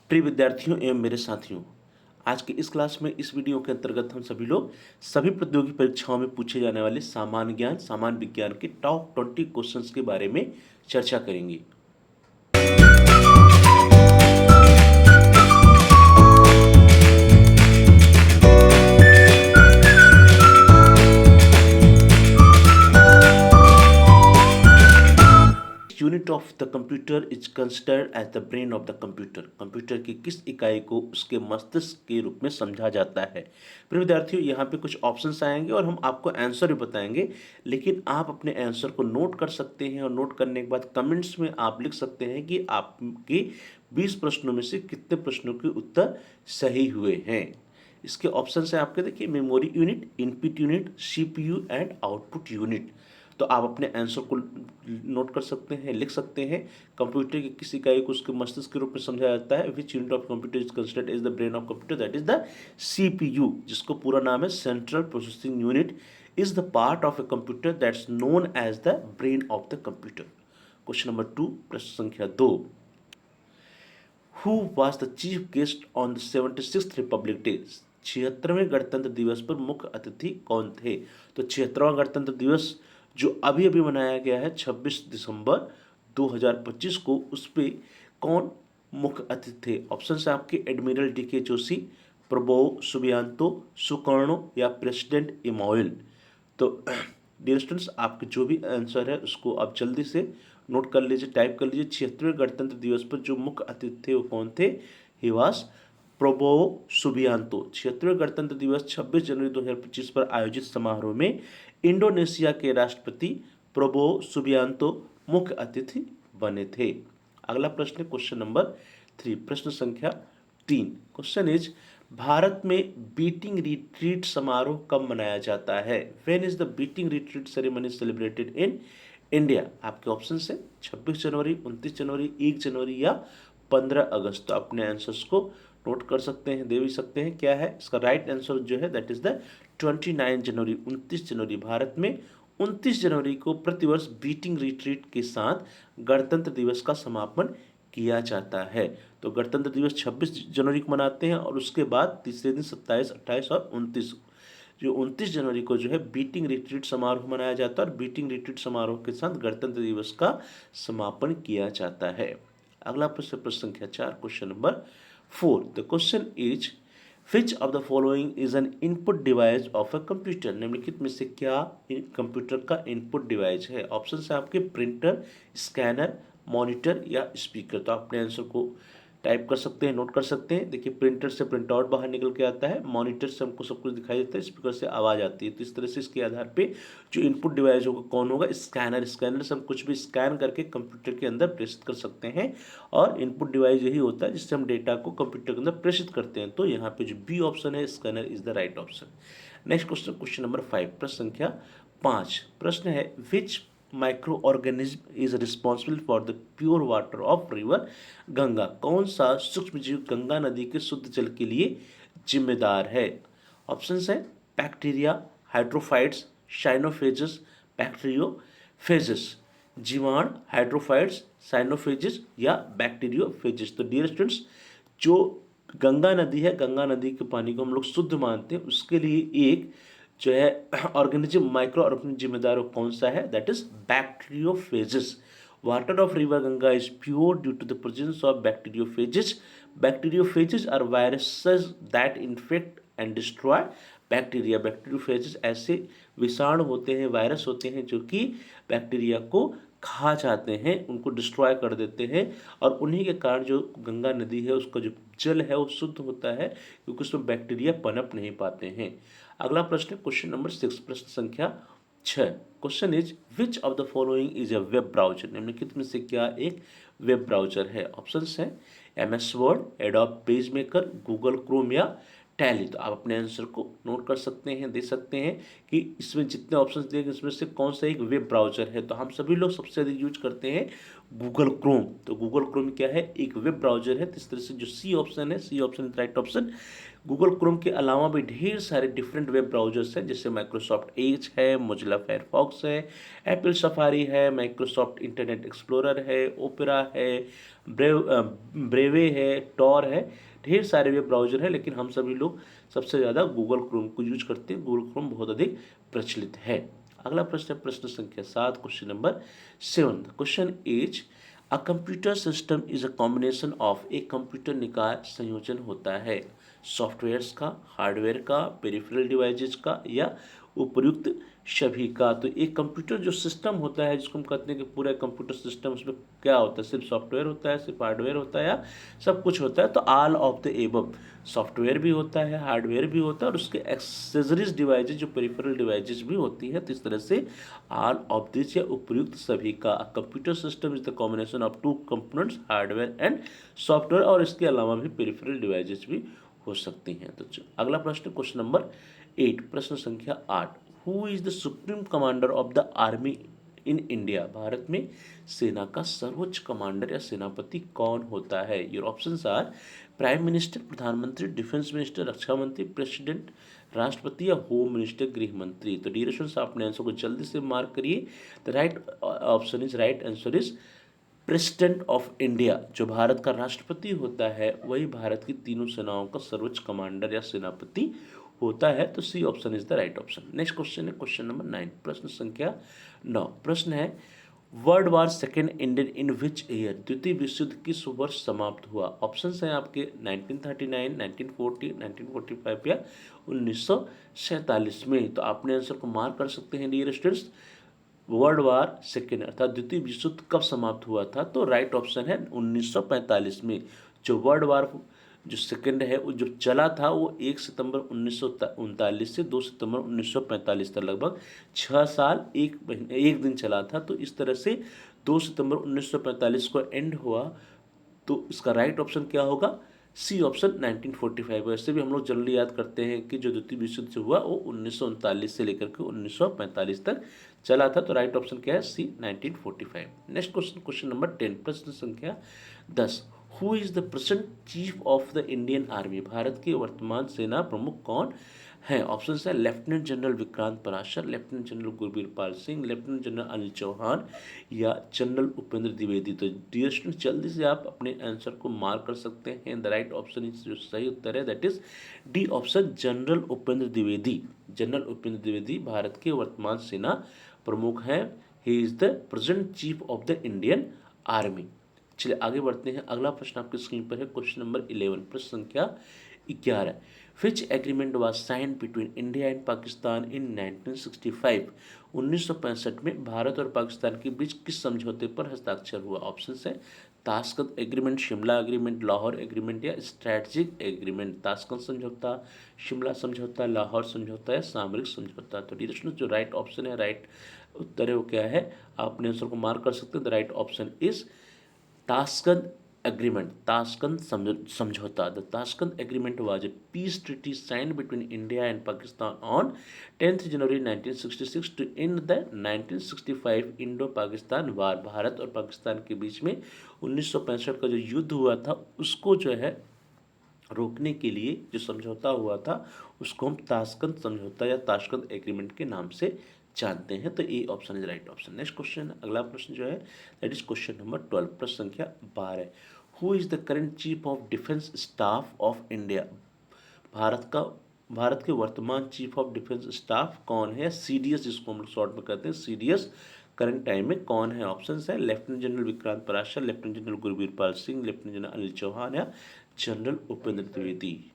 प्रिय विद्यार्थियों एवं मेरे साथियों, आज की इस क्लास में इस वीडियो के अंतर्गत हम सभी लोग सभी प्रतियोगी परीक्षाओं में पूछे जाने वाले सामान्य ज्ञान सामान्य विज्ञान के टॉप 20 क्वेश्चंस के बारे में चर्चा करेंगे। Unit of the computer is considered as the brain of the computer. Computer की किस इकाई को उसके मस्तिष्क के रूप में समझा जाता है। प्रिय विद्यार्थियों, यहाँ पे कुछ ऑप्शंस आएंगे और हम आपको आंसर भी बताएंगे, लेकिन आप अपने आंसर को नोट कर सकते हैं और नोट करने के बाद कमेंट्स में आप लिख सकते हैं कि आपके 20 प्रश्नों में से कितने प्रश्नों के उत्तर सही हुए हैं। इसके ऑप्शन है आपके, देखिए, memory unit, input unit, CPU and output unit. तो आप अपने आंसर को नोट कर सकते हैं, लिख सकते हैं। कंप्यूटर की किसी इकाई को उसके मस्तिष्क के रूप में समझा जाता है। Which unit of computer is considered as the brain of computer, that is the CPU, जिसको पूरा नाम है central processing unit, is the part of a computer that's known as the brain of the computer. Question number 2, प्रश्न संख्या 2। Who was the chief guest on the 76th Republic Day. 76वें गणतंत्र दिवस पर मुख्य अतिथि कौन थे। तो 76वां गणतंत्र दिवस जो अभी अभी मनाया गया है 26 दिसंबर 2025 को, उस पर कौन मुख्य अतिथि थे। ऑप्शन है आपके admiral D K. Joshi, Prabowo Subianto, Sukarno या प्रेसिडेंट इमोइल। तो डियर स्टूडेंट्स, आपके जो भी आंसर है उसको आप जल्दी से नोट कर लीजिए, टाइप कर लीजिए। 76वें गणतंत्र दिवस पर जो मुख्य अतिथि थे वो कौन थे। He was प्रबोव Subianto. 76वें गणतंत्र दिवस 26 जनवरी 2025 पर आयोजित समारोह में इंडोनेशिया के राष्ट्रपति प्रबोव सुबियांतो मुख्य अतिथि बने थे। अगला प्रश्न है क्वेश्चन नंबर 3, प्रश्न संख्या 3। क्वेश्चन इज, भारत में बीटिंग रिट्रीट समारोह कब मनाया जाता है। When is the beating retreat ceremony celebrated in India. आपके ऑप्शन है 26 जनवरी, 29 जनवरी, 1 जनवरी या 15 अगस्त। तो अपने आंसर्स को नोट कर सकते हैं, दे भी सकते हैं। क्या है इसका राइट आंसर जो है, दैट इज द 29 जनवरी, 29 जनवरी। भारत में 29 जनवरी को प्रतिवर्ष बीटिंग रिट्रीट के साथ गणतंत्र दिवस का समापन किया जाता है। तो गणतंत्र दिवस 26 जनवरी को मनाते हैं और उसके बाद तीसरे दिन 27, 28 और 29, जो 29 जनवरी को जो है बीटिंग रिट्रीट समारोह मनाया जाता है और बीटिंग रिट्रीट समारोह के साथ गणतंत्र दिवस का समापन किया जाता है। अगला प्रश्न, प्रश्न संख्या 4, question number 4। The question is, which of the following is an input device of a computer. निम्नलिखित में से क्या कंप्यूटर का इनपुट डिवाइस है। ऑप्शन है आपके प्रिंटर, स्कैनर, मॉनिटर या स्पीकर। तो अपने आंसर को टाइप कर सकते हैं, नोट कर सकते हैं। देखिए, प्रिंटर से प्रिंट आउट बाहर निकल के आता है, मॉनिटर से हमको सब कुछ दिखाई देता है, स्पीकर से आवाज़ आती है। तो इस तरह से इसके आधार पे जो इनपुट डिवाइस होगा कौन होगा, स्कैनर। स्कैनर से हम कुछ भी स्कैन करके कंप्यूटर के अंदर प्रेषित कर सकते हैं और इनपुट डिवाइस यही होता है जिससे हम डेटा को कंप्यूटर के अंदर प्रेषित करते हैं। तो यहाँ पे जो बी ऑप्शन है, scanner, is the right option. Next question, question number 5, प्रश्न संख्या 5। प्रश्न है, which microorganism is responsible for the pure water of river Ganga. कौन सा सूक्ष्म जीव गंगा नदी के शुद्ध जल के लिए जिम्मेदार है। ऑप्शन है बैक्टीरिया, हाइड्रोफाइट्स, साइनोफेजेस, बैक्टीरियोफेजेस। जीवाणु, हाइड्रोफाइट्स, साइनोफेजेस या बैक्टीरियोफेजेस। तो डियर स्टूडेंट्स, जो गंगा नदी है, गंगा नदी के पानी को हम लोग शुद्ध मानते हैं, उसके लिए एक जो है ऑर्गेनिज्म, माइक्रो ऑर्गेनिज्म जिम्मेदार कौन सा है, that is bacteriophages. Water of river Ganga is pure due to the presence of bacteriophages. Bacteriophages are viruses that infect and destroy bacteria. Bacteriophages ऐसे विषाणु होते हैं, वायरस होते हैं जो कि बैक्टीरिया को खा जाते हैं, उनको डिस्ट्रॉय कर देते हैं और उन्हीं के कारण जो गंगा नदी है उसका जो जल है वो शुद्ध होता है, क्योंकि उसमें बैक्टीरिया पनप नहीं पाते हैं। अगला प्रश्न है क्वेश्चन नंबर 6, प्रश्न संख्या 6। Question is, which of the following is a web browser. निम्नलिखित में से क्या एक वेब ब्राउजर है। ऑप्शंस हैं MS word, adobe page maker, Google Chrome या टैली। तो आप अपने आंसर को नोट कर सकते हैं, दे सकते हैं कि इसमें जितने ऑप्शंस दिए गए इसमें से कौन सा एक वेब ब्राउजर है। तो हम सभी लोग सबसे अधिक यूज करते हैं गूगल क्रोम। तो गूगल क्रोम क्या है, एक वेब ब्राउजर है। तो इस तरह से जो सी ऑप्शन है, C option is right option. Google Chrome के अलावा भी ढेर सारे डिफरेंट वेब ब्राउजर्स हैं, जैसे माइक्रोसॉफ्ट एज है, मोजिला फायरफॉक्स है, एप्पल सफारी है, माइक्रोसॉफ्ट इंटरनेट एक्सप्लोरर है, ओपेरा है, ब्रेवे है, टॉर है। ढेर सारे वेब ब्राउजर है, लेकिन हम सभी लोग सबसे ज़्यादा गूगल क्रोम को यूज करते हैं। गूगल क्रोम बहुत अधिक प्रचलित है। अगला प्रश्न है प्रश्न संख्या 7, question number 7। Question is a computer system is a combination of, एक कंप्यूटर निकाय संयोजन होता है सॉफ्टवेयर्स का, हार्डवेयर का, पेरिफेरल डिवाइसेस का, या उपयुक्त सभी का। तो एक कंप्यूटर जो सिस्टम होता है, जिसको हम कहते हैं कि पूरा कंप्यूटर सिस्टम, उसमें क्या होता है, सिर्फ सॉफ्टवेयर होता है, सिर्फ हार्डवेयर होता है, या सब कुछ होता है। तो all of the above, software भी होता है, हार्डवेयर भी होता है, और उसके एक्सेसरीज डिवाइसेज जो पेरिफेरल डिवाइसेज भी होती है। तो इस तरह से ऑल ऑफ दिस या उपयुक्त सभी का। Computer system is the combination of two components, hardware and software, और इसके अलावा भी पेरिफेरल डिवाइसेज भी हो सकती हैं। तो अगला प्रश्न क्वेश्चन नंबर 8, प्रश्न संख्या 8। Who is the supreme commander of the army in India, Bharat में सेना का सर्वोच्च कमांडर या सेनापति कौन होता है? Your options are prime minister, प्रधानमंत्री, डिफेंस मिनिस्टर, रक्षा मंत्री, प्रेसिडेंट, राष्ट्रपति, या होम मिनिस्टर, गृह मंत्री। तो डियर स्टूडेंट्स, अपने आंसर को जल्दी से मार्क करिए। The right option is, right answer is president of India. जो भारत का राष्ट्रपति होता है, वही भारत की तीनों सेनाओं का सर्वोच्च कमांडर या सेनापति होता है। तो C option is the right option. Next question है क्वेश्चन नंबर 9, प्रश्न संख्या 9। प्रश्न है world war second ended in which year, द्वितीय विश्व युद्ध किस वर्ष समाप्त हुआ? ऑप्शंस हैं आपके 1939, 1940, 1945 या 1947 में। तो आपने आंसर को मार्क कर सकते हैं dear students. World war second अर्थात द्वितीय विश्व युद्ध कब समाप्त हुआ था? तो राइट ऑप्शन है 1945 में। जो वर्ल्ड वार जो सेकेंड है, वो जो चला था, वो 1 सितंबर 1939 से 2 सितंबर 1945 तक, लगभग 6 साल 1 महीने 1 दिन चला था। तो इस तरह से 2 सितंबर 1945 को एंड हुआ। तो इसका राइट ऑप्शन क्या होगा? C option 1945। वैसे भी हम लोग जनरली याद करते हैं कि जो द्वितीय विश्व युद्ध हुआ वो 1939 से लेकर के 1945 तक चला था। तो राइट ऑप्शन क्या है? C 1945। Next question question number 10, प्रश्न संख्या 10। Who is the present chief of the Indian army, भारत के वर्तमान सेना प्रमुख कौन हैं? ऑप्शन है lieutenant general Vikrant Parashar, lieutenant general Gurbir Pal Singh, lieutenant general Anil Chauhan, या जनरल उपेंद्र द्विवेदी। तो डियर स्टूडेंट, जल्दी से आप अपने आंसर को मार्क कर सकते हैं। द राइट ऑप्शन इज, जो सही उत्तर है that is D option, general Upendra Dwivedi. General Upendra Dwivedi Bharat के वर्तमान सेना प्रमुख हैं। He is the present chief of the Indian army. चलिए आगे बढ़ते हैं। अगला प्रश्न आपकी स्क्रीन पर है क्वेश्चन नंबर 11, प्रश्न संख्या 11। Which agreement was sign between India and Pakistan in 1965, 1965 में भारत और पाकिस्तान के बीच किस समझौते पर हस्ताक्षर हुआ? ऑप्शन है Tashkent agreement, Shimla agreement, Lahore agreement, या स्ट्रैटेजिक एग्रीमेंट। ताशकंद समझौता, शिमला समझौता, लाहौर समझौता, या सामरिक समझौता। तो डियर जो राइट ऑप्शन है, राइट उत्तर है वो क्या है? आप अपने आंसर को मार्क कर सकते हैं। The right option is Tashkent agreement, Tashkent समझौता। The Tashkent agreement was a peace treaty signed between India and Pakistan on 10 January 1966 to end the 1965 Indo Pakistan war. Bharat और पाकिस्तान के बीच में 1965 का जो युद्ध हुआ था, उसको जो है रोकने के लिए जो समझौता हुआ था, उसको हम ताशकंद समझौता या ताशकंद एग्रीमेंट के नाम से जानते हैं। तो A option is right option. Next question, अगला प्रश्न जो है दैट इज क्वेश्चन नंबर 12, प्रश्न संख्या 12। Who is the current chief of defence staff of India, Bharat के वर्तमान चीफ ऑफ डिफेंस स्टाफ कौन है? सीडीएस जिसको हम लोग शॉर्ट में कहते हैं, सीडीएस करंट टाइम में कौन है? ऑप्शन है lieutenant general Vikrant Parashar, lieutenant general Gurbir Pal Singh, lieutenant general Anil Chauhan, या जनरल उपेंद्र द्विवेदी।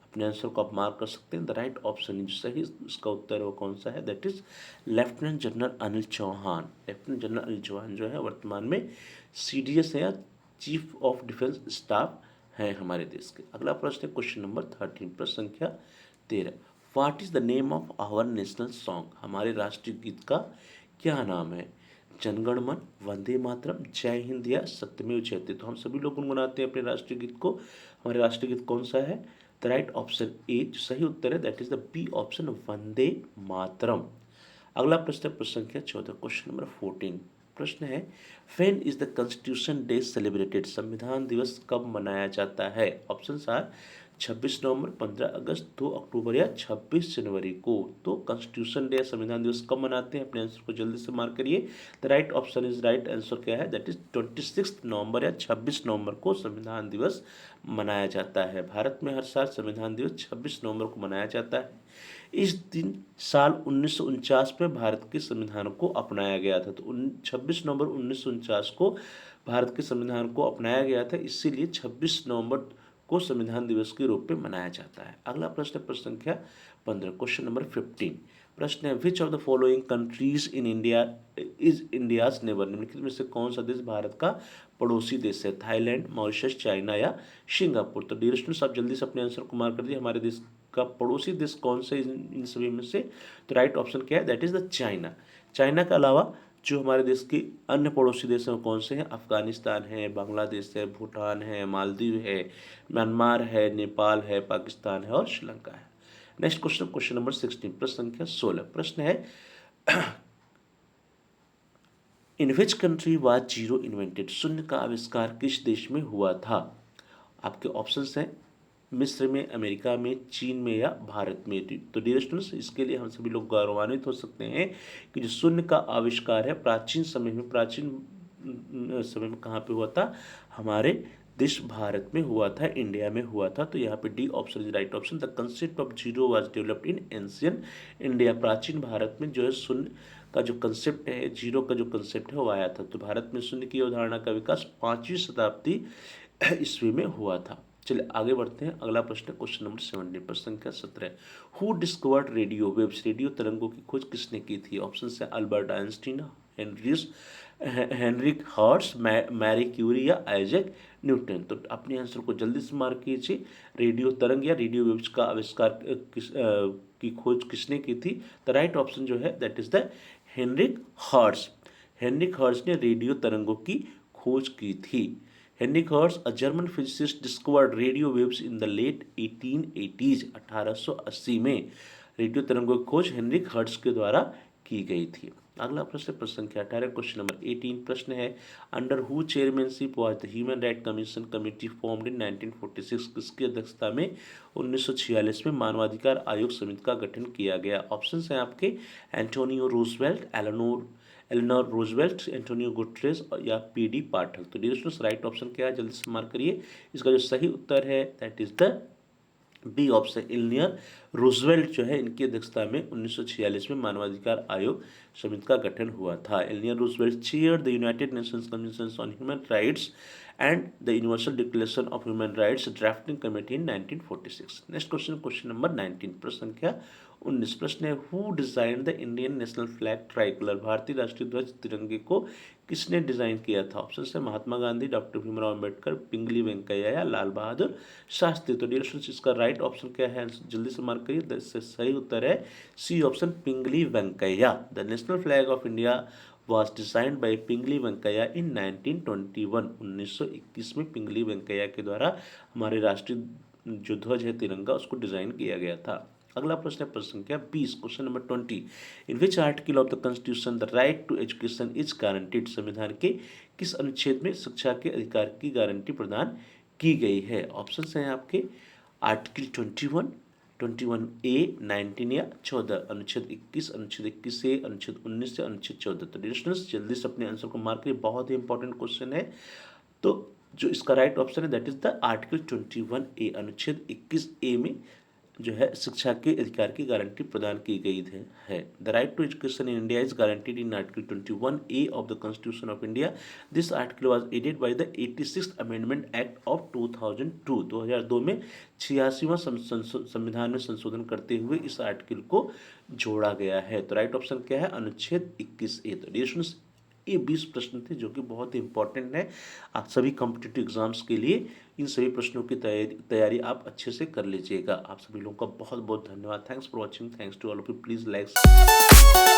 अपने आंसर को आप मार्क कर सकते हैं। द राइट ऑप्शन जो सही इसका उत्तर है वो कौन सा है? That is lieutenant general Anil Chauhan. Lieutenant general Anil Chauhan जो है वर्तमान में सीडीएस है या चीफ ऑफ डिफेंस स्टाफ है हमारे देश के। अगला प्रश्न है क्वेश्चन नंबर 13, प्रश्न संख्या 13। What is the name of our national song, हमारे राष्ट्रीय गीत का क्या नाम है? जनगण मन, वंदे मातरम, जय हिंद, या सत्यमेव जयते। तो हम सभी लोग गुनगुनाते हैं अपने राष्ट्रीय गीत को। हमारे राष्ट्रीय गीत कौन सा है? द राइट ऑप्शन ए जो सही उत्तर है that is the B option Vande Mataram. अगला प्रश्न है प्रश्न संख्या 14 क्वेश्चन नंबर 14। प्रश्न है when is the constitution day celebrated, संविधान दिवस कब मनाया जाता है। ऑप्शन आर 26 नवंबर, 15 अगस्त, 2 अक्टूबर या 26 जनवरी को। तो कॉन्स्टिट्यूशन डे संविधान दिवस कब मनाते हैं, अपने आंसर को जल्दी से मार्क करिए। The right option is right answer क्या है दैट इज 26 नवंबर या 26 नवंबर को संविधान दिवस मनाया जाता है। भारत में हर साल संविधान दिवस 26 नवंबर को मनाया जाता है। इस दिन साल 1949 में भारत के संविधान को अपनाया गया था। तो 26 नवंबर 1949 को भारत के संविधान को अपनाया गया था, इसीलिए 26 नवंबर को संविधान दिवस के रूप में मनाया जाता है। अगला प्रश्न संख्या 15 क्वेश्चन नंबर 15। प्रश्न है which of the following countries in India is India's neighbour, निम्नलिखित में से कौन सा देश भारत का पड़ोसी देश है। थाईलैंड, मॉरिशस, चाइना या सिंगापुर। तो डियर स्टूडेंट्स आप जल्दी से अपने आंसर को मार्क कर दिए। हमारे देश का पड़ोसी देश कौन सा इन सभी में से, तो राइट ऑप्शन क्या है that is the China. China के अलावा जो हमारे देश के अन्य पड़ोसी देश हैं कौन से हैं, अफगानिस्तान है, बांग्लादेश है, भूटान है, मालदीव है, म्यांमार है, नेपाल है, पाकिस्तान है और श्रीलंका है। नेक्स्ट क्वेश्चन नंबर 16 प्रश्न संख्या 16। प्रश्न है in which country was zero invented, शून्य का आविष्कार किस देश में हुआ था। आपके ऑप्शंस हैं मिस्र में, अमेरिका में, चीन में या भारत में। तो डियर स्टूडेंट्स इसके लिए हम सभी लोग गौरवान्वित हो सकते हैं कि जो शून्य का आविष्कार है प्राचीन समय में कहाँ पे हुआ था, हमारे देश भारत में हुआ था, इंडिया में हुआ था। तो यहाँ पे D option is right option. The concept of zero was developed in ancient India, प्राचीन भारत में जो है शून्य का जो कंसेप्ट है, जीरो का जो कंसेप्ट है वो आया था। तो भारत में शून्य की अवधारणा का विकास 5वीं शताब्दी ईस्वी में हुआ था। चलिए आगे बढ़ते हैं। अगला प्रश्न क्वेश्चन नंबर 17 प्रश्न संख्या 17। Who discovered radio waves, radio तरंगों की खोज किसने की थी। ऑप्शन है Albert Einstein, Heinrich Hertz, Marie Curie या आइजैक न्यूटन। तो अपने आंसर को जल्दी से मार्क कीजिए। रेडियो तरंग या रेडियो वेव्स का आविष्कार की खोज किसने की थी। द राइट ऑप्शन जो है that is the Heinrich Hertz. Heinrich Hertz ने रेडियो तरंगों की खोज की थी। Heinrich Hertz a German physicist discovered radio waves in the late 1880s, 1880 में रेडियो तरंगों की खोज हेनरिक हर्ट्ज के द्वारा की गई थी। अगला प्रश्न संख्या 18 क्वेश्चन नंबर 18। प्रश्न है under who chairmanship was the human right commission committee formed in 1946, किसकी अध्यक्षता में 1946 में मानवाधिकार आयोग समिति का गठन किया गया। ऑप्शन हैं आपके Antonio Roosevelt, Eleanor Roosevelt, Antonio Guterres या पीडी पाठक। तो डियर स्टूडेंट्स राइट ऑप्शन क्या है जल्दी से मार्क करिए। इसका जो सही उत्तर है that is the B option Eleanor Roosevelt जो है इनकी अध्यक्षता में 1946 में मानवाधिकार आयोग समिति का गठन हुआ था। Eleanor Roosevelt chair the United Nations convention on human rights and the universal declaration of human rights drafting committee in 1946। Next question number 19 प्रश्न संख्या 19। प्रश्न है who design the Indian national flag tricolour, भारतीय राष्ट्रीय ध्वज तिरंगे को किसने डिजाइन किया था। ऑप्शन है महात्मा गांधी, डॉक्टर भीमराव अंबेडकर, पिंगली वेंकैया या लाल बहादुर शास्त्री। तो डियर स्टूडेंट्स इसका राइट ऑप्शन क्या है जल्दी से मार्क करिए। इससे सही उत्तर है C option Pingali Venkaiah. The national flag of India was designed by Pingali Venkaiah in 1921। 1921 में पिंगली वेंकैया के द्वारा हमारे राष्ट्रीय जो ध्वज है तिरंगा उसको डिजाइन किया गया था। अगला प्रश्न है प्रश्न संख्या 20 question number 20। In which article of the constitution the right to education is guaranteed, संविधान के किस अनुच्छेद में शिक्षा के अधिकार की गारंटी प्रदान की गई है। ऑप्शन हैं आपके आर्टिकल 21, 21A, 19 या 14, अनुच्छेद 21, अनुच्छेद 21 से, अनुच्छेद 19 से, अनुच्छेद 14। तो डियर स्टूडेंट्स जल्दी से अपने आंसर को मार्क करिए, बहुत ही इंपॉर्टेंट क्वेश्चन है। तो जो इसका राइट ऑप्शन है that is the article 21A, अनुच्छेद 21A में जो है शिक्षा के अधिकार की गारंटी प्रदान की गई है। The right to education in India is guaranteed in article 21A of the constitution of India. This article was added by the 86th amendment act of 2002। 2002 में 86वां संविधान में संशोधन करते हुए इस आर्टिकल को जोड़ा गया है। तो राइट ऑप्शन क्या है अनुच्छेद 21A। तो डियर स्टूडेंट्स ये 20 प्रश्न थे जो कि बहुत ही इंपॉर्टेंट है आप सभी कॉम्पिटिटिव एग्जाम्स के लिए। इन सभी प्रश्नों की तैयारी आप अच्छे से कर लीजिएगा। आप सभी लोगों का बहुत बहुत धन्यवाद। Thanks for watching, thanks to all of you. Please like